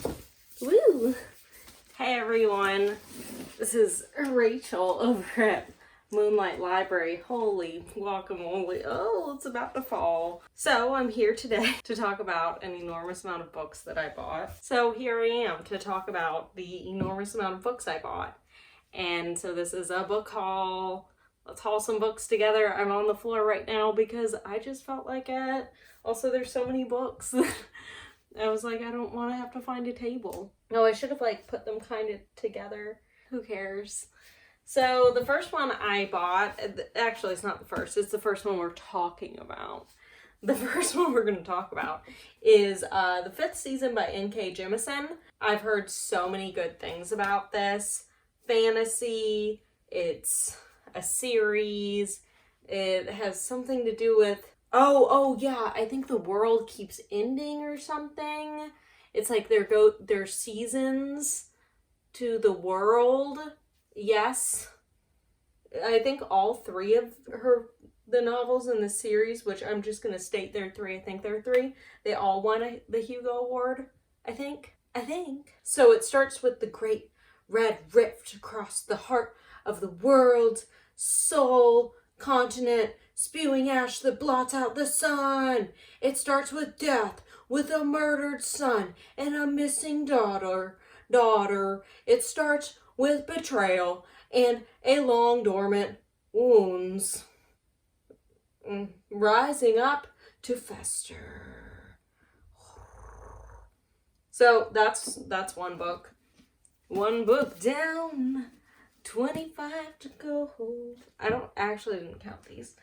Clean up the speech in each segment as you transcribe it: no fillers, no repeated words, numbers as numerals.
Woo! Hey everyone, this is Rachel over at Moonlight Library. Holy guacamole, oh, it's about to fall. So I'm here today to talk about an enormous amount of books that I bought. So here I am to talk about the enormous amount of books I bought. And so this is a book haul. Let's haul some books together. I'm on the floor right now because I just felt like it. Also, there's so many books. I was like, I don't want to have to find a table. No, I should have like put them kind of together. Who cares? So the first one I bought, actually it's not the first, it's the first one we're talking about. The first one we're going to talk about is the 5th season by N.K. Jemisin. I've heard so many good things about this. Fantasy, it's a series, it has something to do with, oh yeah, I think the world keeps ending or something. It's like their seasons to the world. Yes. I think all 3 of the novels in the series, which I'm just going to state they're 3, I think they're 3, they all won the Hugo Award, I think. So it starts with the great red rift across the heart of the world, soul, continent, spewing ash that blots out the sun. It starts with death, with a murdered son and a missing daughter. It starts with betrayal and a long dormant wounds rising up to fester. So that's one book. One book down, 25 to go. I didn't count these.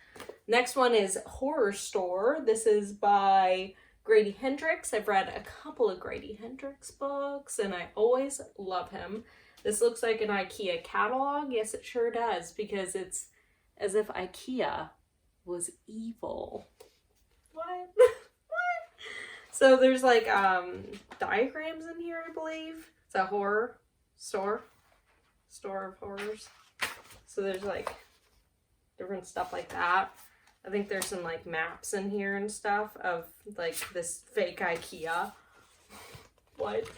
Next one is Horrorstor. This is by Grady Hendrix. I've read a couple of Grady Hendrix books and I always love him. This looks like an IKEA catalog. Yes, it sure does, because it's as if IKEA was evil. What? So there's like diagrams in here, I believe. It's a horror store of horrors. So there's like different stuff like that. I think there's some like maps in here and stuff of like this fake IKEA. What?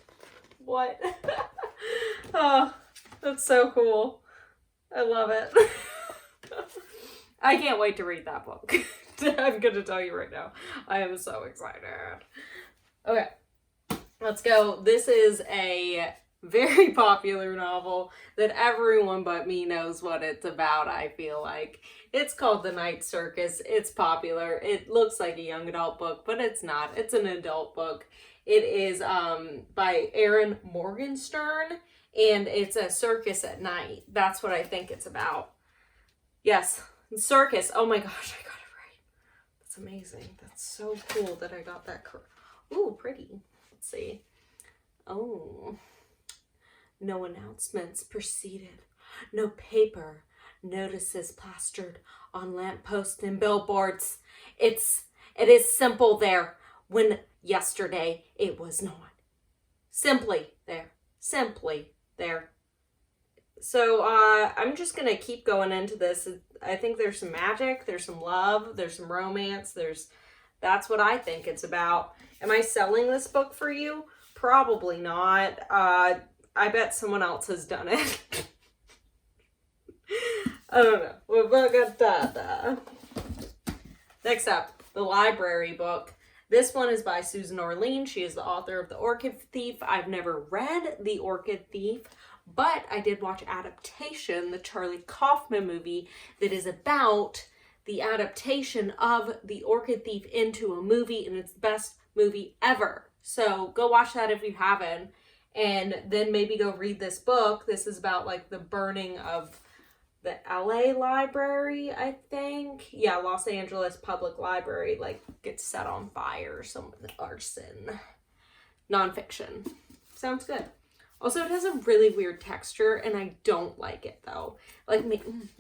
Oh, that's so cool. I love it. I can't wait to read that book. I'm gonna tell you right now. I am so excited. Okay, let's go. This is a very popular novel that everyone but me knows what it's about, I feel like. It's called The Night Circus. It's popular. It looks like a young adult book, but it's not. It's an adult book. It is by Erin Morgenstern, and it's a circus at night. That's what I think it's about. Yes, Circus. Oh my gosh, I got it right. That's amazing. That's so cool that I got that correct. Ooh, pretty. Let's see. Oh. No announcements proceeded. No paper notices plastered on lampposts and billboards. It is simple there, when yesterday it was not. Simply there. So I'm just gonna keep going into this. I think there's some magic, there's some love, there's some romance, that's what I think it's about. Am I selling this book for you? Probably not. I bet someone else has done it. I don't know. Next up, the library book. This one is by Susan Orlean. She is the author of The Orchid Thief. I've never read The Orchid Thief, but I did watch Adaptation, the Charlie Kaufman movie that is about the adaptation of The Orchid Thief into a movie, and it's the best movie ever. So go watch that if you haven't. And then maybe go read this book. This is about like the burning of the LA library, I think. Yeah, Los Angeles Public Library like gets set on fire, some arson. Nonfiction. Sounds good. Also, it has a really weird texture and I don't like it though. Like,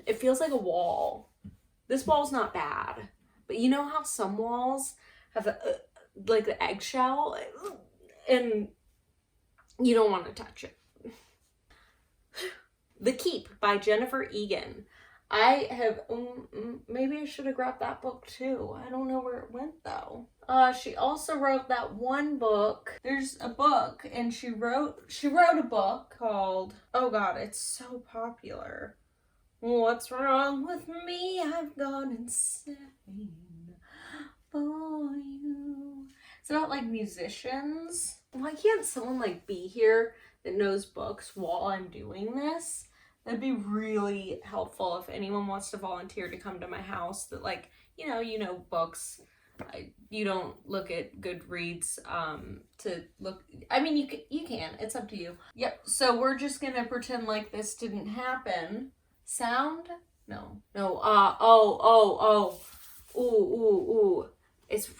it feels like a wall. This wall's not bad, but you know how some walls have like the eggshell and you don't want to touch it. The Keep by Jennifer Egan. I have, maybe I should have grabbed that book too. I don't know where it went though. She also wrote that one book. There's a book, and she wrote a book called, oh god, it's so popular. What's wrong with me? I've gone insane for you. It's about like musicians. Why can't someone like be here that knows books while I'm doing this? That'd be really helpful if anyone wants to volunteer to come to my house that like, you know books. You don't look at Goodreads to look. I mean, you can. It's up to you. Yep. So we're just gonna pretend like this didn't happen. Sound? No. Oh. Ooh. It's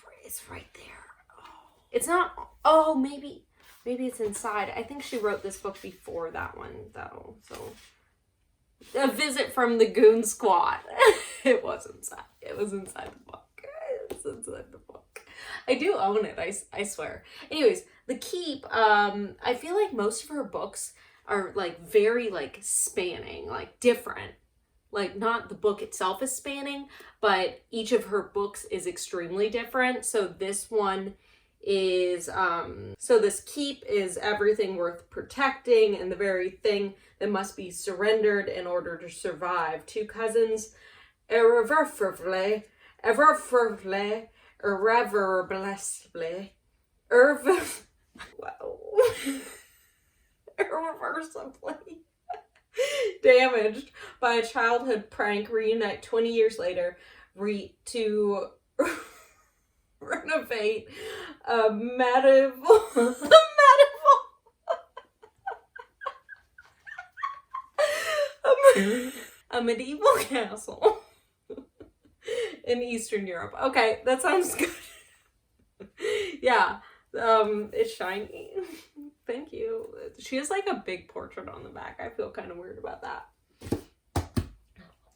right there. Oh. It's not. Oh, maybe it's inside. I think she wrote this book before that one though. So A Visit from the Goon Squad. It was inside. It was inside the book. It's inside the book. I do own it, I swear. Anyways, The Keep, I feel like most of her books are like very like spanning, like different. Like not the book itself is spanning, but each of her books is extremely different. So this one is, so this keep is everything worth protecting and the very thing that must be surrendered in order to survive. Two cousins, irreversibly, irreversibly, damaged by a childhood prank reunite 20 years later to renovate a a medieval castle in Eastern Europe. Okay, that sounds good. Yeah, it's shiny. Thank you. She has like a big portrait on the back. I feel kind of weird about that.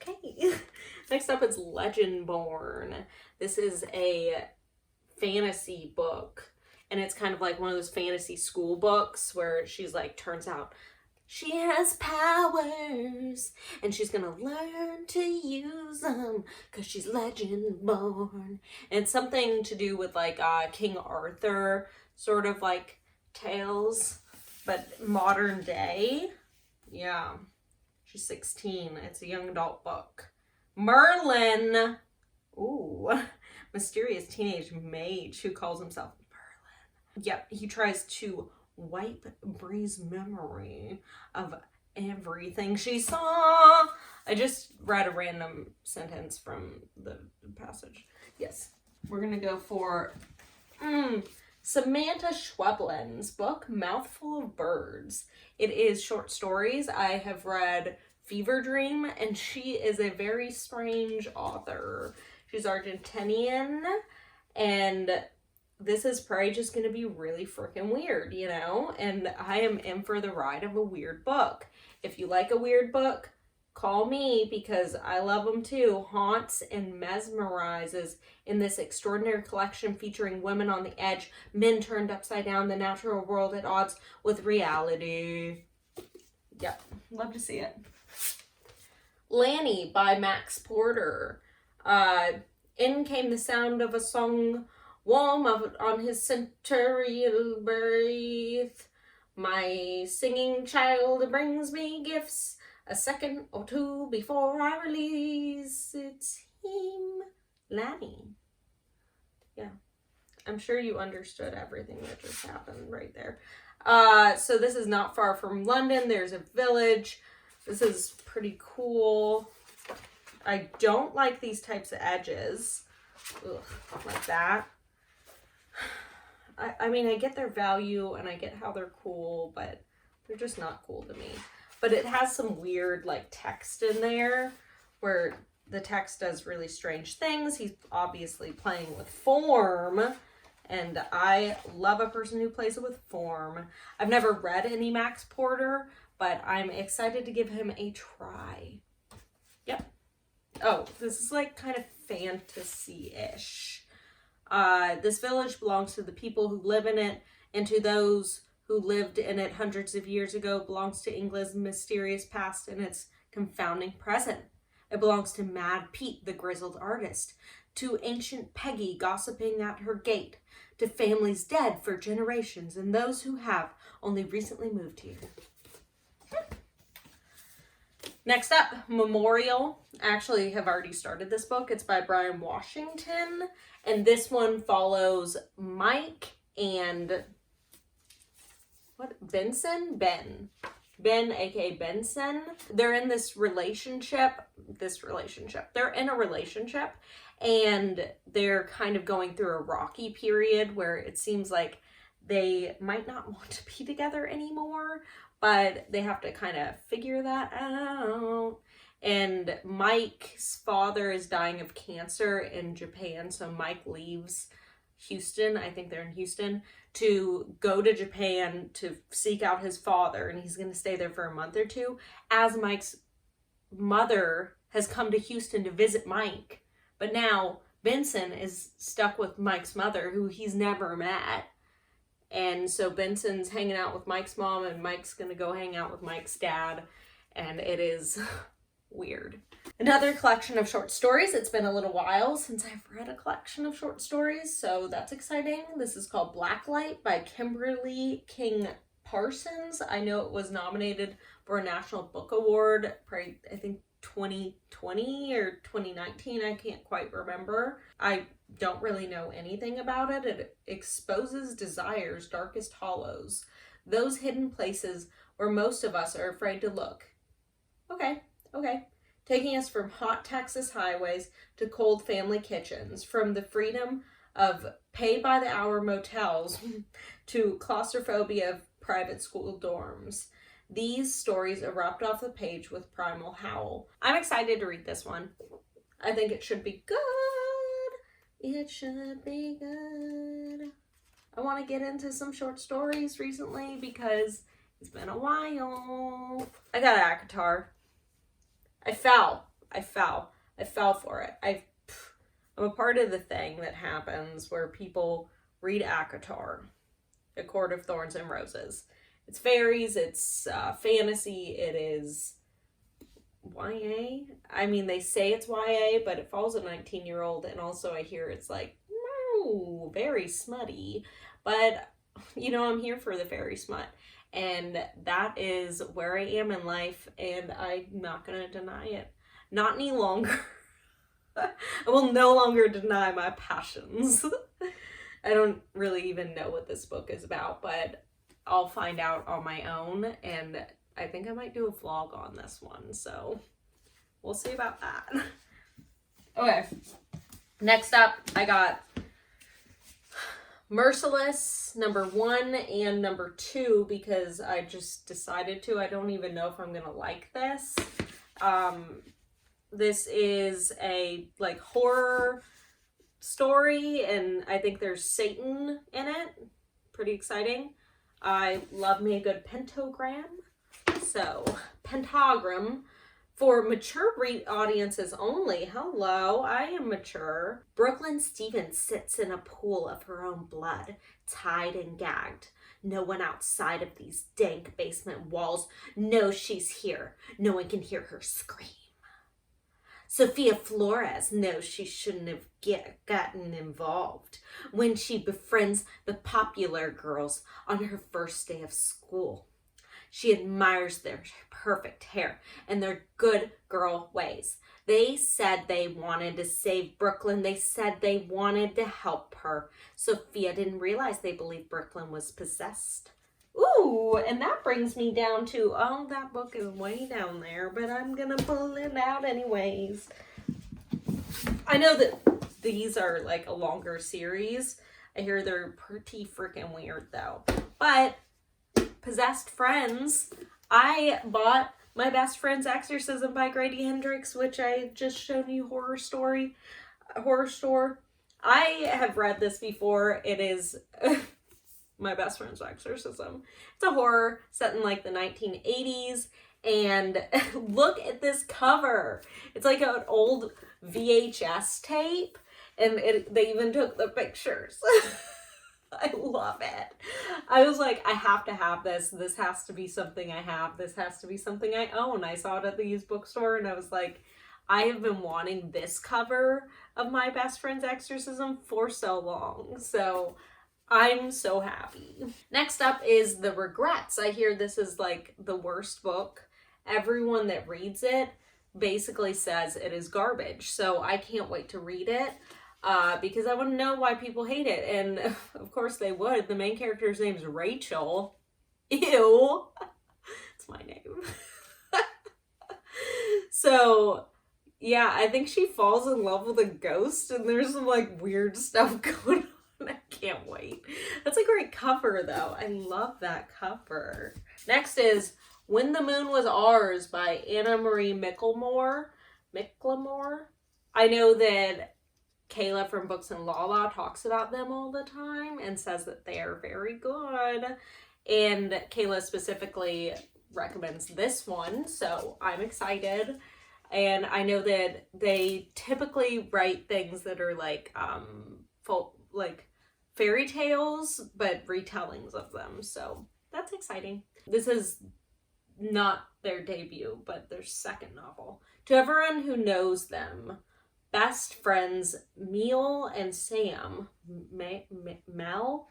Okay. Next up is Legendborn. This is a fantasy book. And it's kind of like one of those fantasy school books where she's like, turns out she has powers and she's gonna learn to use them because she's Legendborn. And it's something to do with like King Arthur sort of like tales, but modern day. Yeah. She's 16. It's a young adult book. Merlin. Ooh. Mysterious teenage mage who calls himself Merlin. Yep, he tries to wipe Bree's memory of everything she saw. I just read a random sentence from the passage. Yes. We're gonna go for Samanta Schweblin's book, Mouthful of Birds. It is short stories. I have read Fever Dream, and she is a very strange author. She's Argentinian, and this is probably just going to be really freaking weird, you know? And I am in for the ride of a weird book. If you like a weird book, call me because I love them too. Haunts and mesmerizes in this extraordinary collection featuring women on the edge, men turned upside down, the natural world at odds with reality. Yep, love to see it. Lanny by Max Porter. In came the sound of a song, warm on his centurial breath. My singing child brings me gifts, a second or two before I release. It's him, Lanny. Yeah, I'm sure you understood everything that just happened right there. So this is not far from London. There's a village. This is pretty cool. I don't like these types of edges. Ugh, like that. I mean, I get their value and I get how they're cool, but they're just not cool to me. But it has some weird, like, text in there where the text does really strange things. He's obviously playing with form, and I love a person who plays with form. I've never read any Max Porter, but I'm excited to give him a try. Yep. Oh, this is like kind of fantasy-ish. This village belongs to the people who live in it, and to those who lived in it hundreds of years ago, belongs to England's mysterious past and its confounding present. It belongs to Mad Pete, the grizzled artist, to ancient Peggy gossiping at her gate, to families dead for generations and those who have only recently moved here. Next up, Memorial. I actually have already started this book. It's by Bryan Washington, and this one follows Mike and Benson? Ben, aka Benson. They're in this relationship. They're in a relationship, and they're kind of going through a rocky period where it seems like they might not want to be together anymore, but they have to kind of figure that out. And Mike's father is dying of cancer in Japan, so Mike leaves Houston, I think they're in Houston, to go to Japan to seek out his father, and he's going to stay there for a month or two, as Mike's mother has come to Houston to visit Mike. But now Benson is stuck with Mike's mother, who he's never met. And so Benson's hanging out with Mike's mom, and Mike's going to go hang out with Mike's dad, and it is weird. Another collection of short stories. It's been a little while since I've read a collection of short stories, so that's exciting. This is called Blacklight by Kimberly King Parsons. I know it was nominated for a National Book Award, probably, I think 2020 or 2019, I can't quite remember. I don't really know anything about it. It exposes desire's darkest hollows, those hidden places where most of us are afraid to look. Okay. Taking us from hot Texas highways to cold family kitchens, from the freedom of pay-by-the-hour motels to claustrophobia of private school dorms. These stories erupt off the page with primal howl. I'm excited to read this one. I think it should be good. It should be good. I want to get into some short stories recently because it's been a while. I got ACOTAR. I fell for it. I'm a part of the thing that happens where people read ACOTAR, A Court of Thorns and Roses. It's fairies, it's fantasy, it is YA. I mean, they say it's YA, but it follows a 19-year-old, and also I hear it's like, no, very smutty. But, you know, I'm here for the fairy smut. And that is where I am in life, and I'm not going to deny it. Not any longer. I will no longer deny my passions. I don't really even know what this book is about, but I'll find out on my own, and I think I might do a vlog on this one, so we'll see about that. Okay, next up, I got Merciless, number 1 and number 2, because I just decided to. I don't even know if I'm gonna like this. This is a like horror story, and I think there's Satan in it. Pretty exciting. I love me a good pentagram. So, pentagram. For mature read audiences only, hello, I am mature. Brooklyn Stevens sits in a pool of her own blood, tied and gagged. No one outside of these dank basement walls knows she's here. No one can hear her scream. Sophia Flores knows she shouldn't have gotten involved when she befriends the popular girls on her first day of school. She admires their perfect hair and their good girl ways. They said they wanted to save Brooklyn. They said they wanted to help her. Sophia didn't realize they believed Brooklyn was possessed. Ooh, and that brings me down to, oh, that book is way down there, but I'm gonna pull it out anyways. I know that these are like a longer series. I hear they're pretty freaking weird though. But Possessed Friends, I bought My Best Friend's Exorcism by Grady Hendrix, which I just showed you Horrorstor. I have read this before. It is My Best Friend's Exorcism. It's a horror set in like the 1980s, and look at this cover. It's like an old VHS tape, and they even took the pictures. I love it. I was like, I have to have this. This has to be something I have. This has to be something I own. I saw it at the used bookstore, and I was like, I have been wanting this cover of my best friend's Exorcism for so long. So I'm so happy. Next up is The Regrets. I hear this is like the worst book. Everyone that reads it basically says it is garbage. So I can't wait to read it because I want to know why people hate it. And of course they would. The main character's name is Rachel. Ew. It's my name. So yeah, I think she falls in love with a ghost and there's some like weird stuff going on. I can't wait. That's a great cover though. I love that cover. Next is When the Moon Was Ours by Anna Marie McLemore. I know that Kayla from Books and Lala talks about them all the time and says that they are very good. And Kayla specifically recommends this one, so I'm excited. And I know that they typically write things that are like fairy tales, but retellings of them. So that's exciting. This is not their debut, but their second novel. To everyone who knows them, best friends Mel and Sam, Mel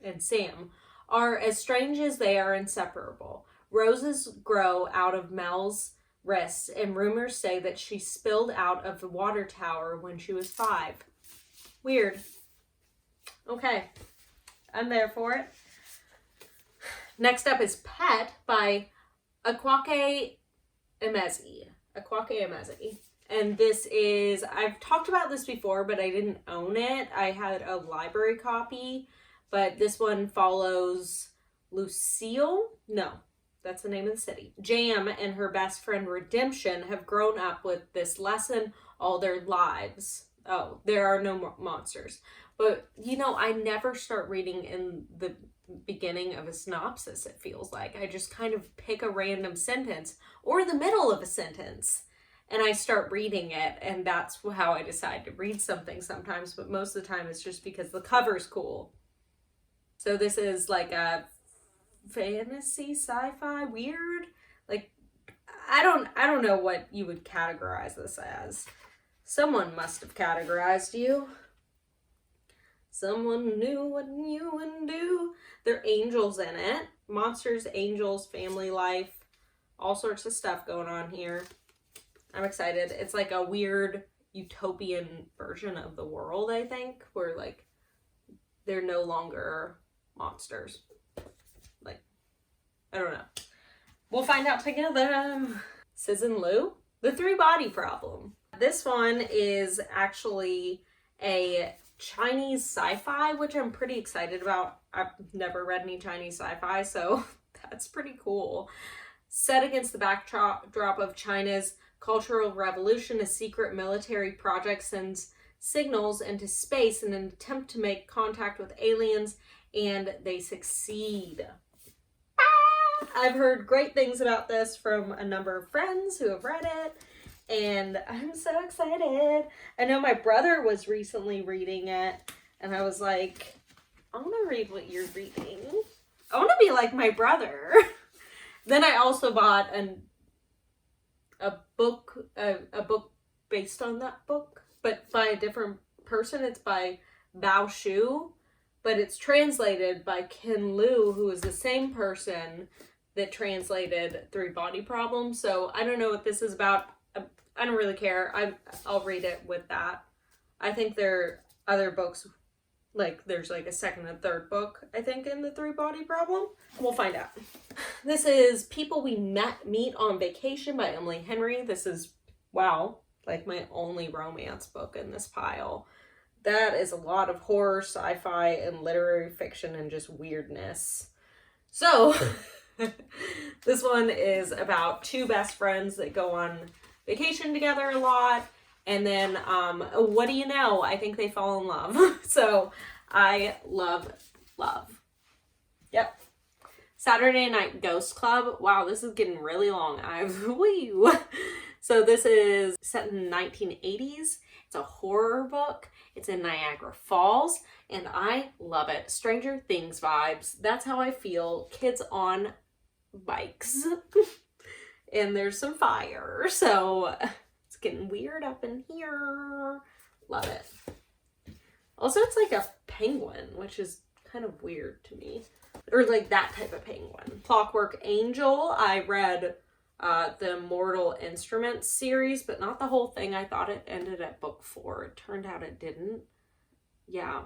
and Sam, are as strange as they are inseparable. Roses grow out of Mel's wrists, and rumors say that she spilled out of the water tower when she was 5. Weird. Okay, I'm there for it. Next up is Pet by Akwaeke Emezi. And this is, I've talked about this before, but I didn't own it. I had a library copy, but this one follows Lucille. No, that's the name of the city. Jam and her best friend Redemption have grown up with this lesson all their lives. Oh, there are no monsters. But, you know, I never start reading in the beginning of a synopsis, it feels like. I just kind of pick a random sentence or the middle of a sentence and I start reading it, and that's how I decide to read something sometimes, but most of the time it's just because the cover's cool. So this is like a fantasy, sci-fi, weird, like I don't know what you would categorize this as. Someone must have categorized you. Someone knew what you would do. There are angels in it. Monsters, angels, family life, all sorts of stuff going on here. I'm excited. It's like a weird utopian version of the world, I think, where like they're no longer monsters. Like, I don't know. We'll find out together. Cixin Liu, The 3-Body Problem. This one is actually a Chinese sci-fi, which I'm pretty excited about. I've never read any Chinese sci-fi, so that's pretty cool. Set against the backdrop of China's Cultural Revolution, a secret military project sends signals into space in an attempt to make contact with aliens, and they succeed. I've heard great things about this from a number of friends who have read it, and I'm so excited. I know my brother was recently reading it, and I was like, I want to read what you're reading. I want to be like my brother. Then I also bought a book based on that book, but by a different person. It's by Baoshu, but it's translated by Ken Liu, who is the same person that translated 3-Body Problem. So I don't know what this is about. I don't really care. I'll read it with that. I think there are other books, like there's like a second and third book, I think, in the 3-Body Problem. We'll find out. This is People We Meet on Vacation by Emily Henry. This is, wow, like my only romance book in this pile. That is a lot of horror, sci-fi, and literary fiction and just weirdness. So this one is about 2 best friends that go on vacation together a lot, and then what do you know, I think they fall in love. So I love Yep. Saturday Night Ghost Club. Wow, this is getting really long. So this is set in the 1980s. It's a horror book. It's in Niagara Falls, and I love it. Stranger Things vibes. That's how I feel. Kids on bikes. And there's some fire, so it's getting weird up in here. Love it. Also, it's like a penguin, which is kind of weird to me. Or like that type of penguin. Clockwork Angel, I read the Mortal Instruments series, but not the whole thing. I thought it ended at book 4. It turned out it didn't. Yeah.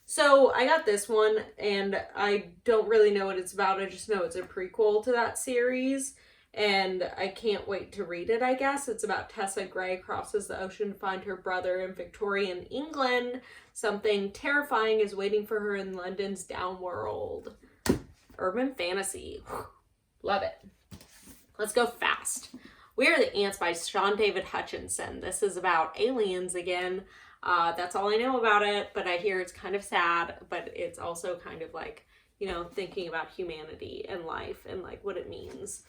So I got this one, and I don't really know what it's about. I just know it's a prequel to that series, and I can't wait to read it, I guess. It's about Tessa Gray crosses the ocean to find her brother in Victorian England. Something terrifying is waiting for her in London's downworld. Urban fantasy. Love it. Let's go fast. We Are the Ants by Sean David Hutchinson. This is about aliens again. That's all I know about it, but I hear it's kind of sad, but it's also kind of like, you know, thinking about humanity and life and like what it means.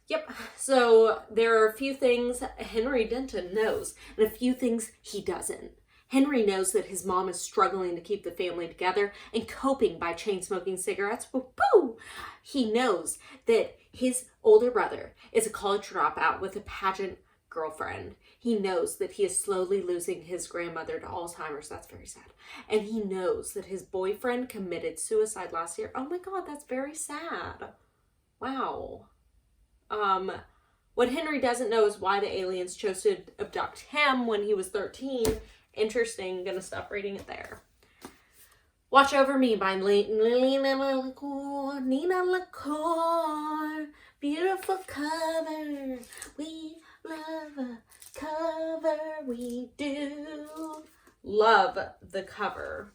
Yep. So there are a few things Henry Denton knows and a few things he doesn't. Henry knows that his mom is struggling to keep the family together and coping by chain-smoking cigarettes. Woo-hoo! He knows that his older brother is a college dropout with a pageant girlfriend. He knows that he is slowly losing his grandmother to Alzheimer's. That's very sad. And he knows that his boyfriend committed suicide last year. Oh my God, that's very sad. Wow. What Henry doesn't know is why the aliens chose to abduct him when he was 13. Interesting. Gonna stop reading it there. Watch Over Me by Nina LaCour. Beautiful cover. We love a cover. We do. Love the cover.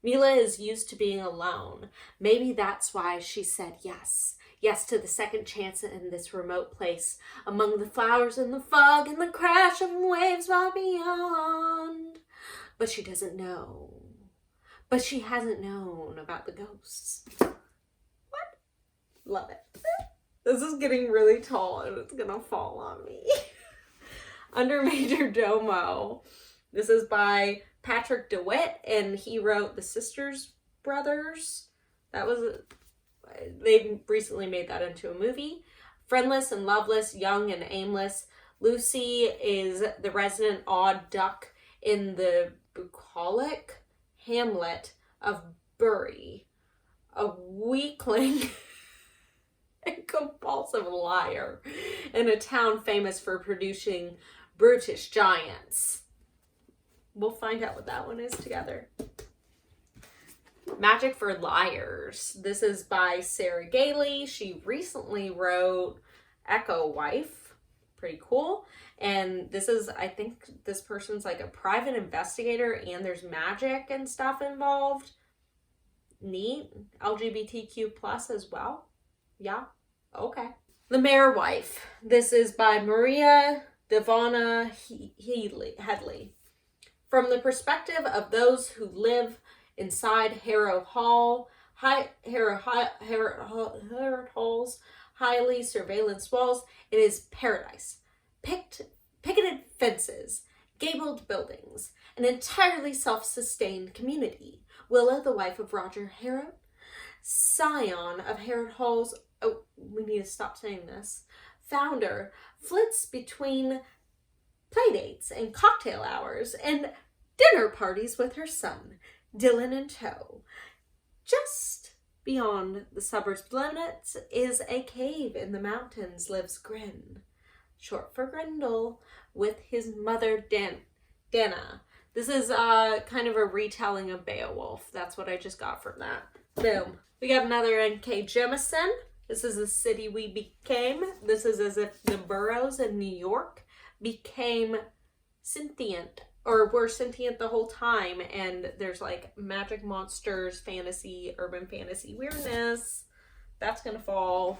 Mila is used to being alone. Maybe that's why she said yes. Yes to the second chance in this remote place, among the flowers and the fog and the crash of waves far beyond. But she doesn't know. But she hasn't known about the ghosts. What? Love it. This is getting really tall and it's gonna fall on me. Under Major Domo. This is by Patrick DeWitt, and he wrote The Sisters Brothers. They recently made that into a movie. Friendless and loveless, young and aimless, Lucy is the resident odd duck in the bucolic hamlet of Bury, a weakling and compulsive liar in a town famous for producing brutish giants. We'll find out what that one is together. Magic for Liars. This is by Sarah Gailey. She recently wrote Echo Wife. Pretty cool. And this is, I think this person's like a private investigator and there's magic and stuff involved. Neat. LGBTQ plus as well. Yeah. Okay. The Mayor Wife. This is by Maria Devona Headley. From the perspective of those who live inside Harrow Hall's highly surveillance walls, it is paradise. Picketed fences, gabled buildings, an entirely self-sustained community. Willa, the wife of Roger Harrod, scion of Harrod Hall's, oh, we need to stop saying this, founder, flits between playdates and cocktail hours and dinner parties with her son, Dylan in tow. Just beyond the suburbs limits is a cave in the mountains lives Grin, short for Grendel, with his mother Dana. This is kind of a retelling of Beowulf. That's what I just got from that. Boom. We got another NK Jemisin. This is the city we became. This is as if the boroughs in New York became sentient, or were sentient the whole time, and there's like magic monsters, fantasy, urban fantasy weirdness. That's gonna fall.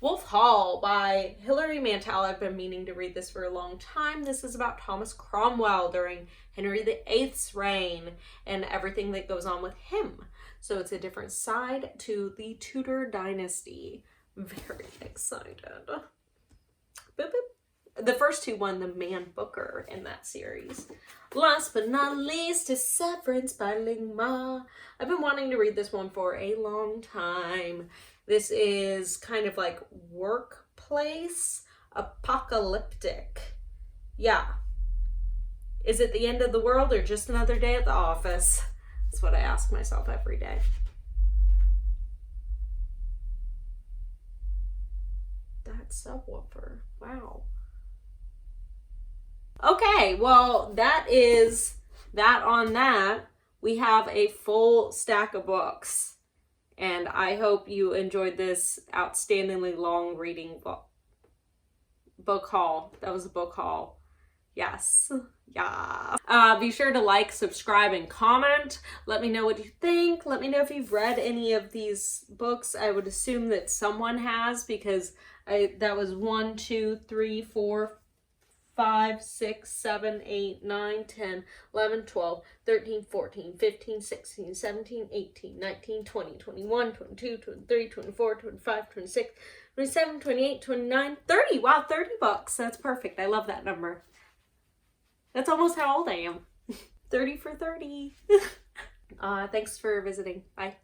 Wolf Hall by Hilary Mantel. I've been meaning to read this for a long time. This is about Thomas Cromwell during Henry VIII's reign and everything that goes on with him. So it's a different side to the Tudor dynasty. Very excited. Boop, boop. The first two won the Man Booker in that series. Last but not least is Severance by Ling Ma. I've been wanting to read this one for a long time. This is kind of like workplace Apocalyptic. Yeah. Is it the end of the world or just another day at the office? That's what I ask myself every day. That subwoofer. Wow. Okay, well, that is that on that. We have a full stack of books. And I hope you enjoyed this outstandingly long reading book haul. That was a book haul. Yes. Yeah. Be sure to like, subscribe, and comment. Let me know what you think. Let me know if you've read any of these books. I would assume that someone has, because that was 1, 2, 3, 4, 5, 6, 7, 8, 9, 10, 11, 12, 13, 14, 15, 16, 17, 18, 19, 20, 21, 22, 23, 24, 25, 26, 27, 28, 29, 30. Wow, 30 books. That's perfect. I love that number. That's almost how old I am. 30 for 30. Thanks for visiting. Bye.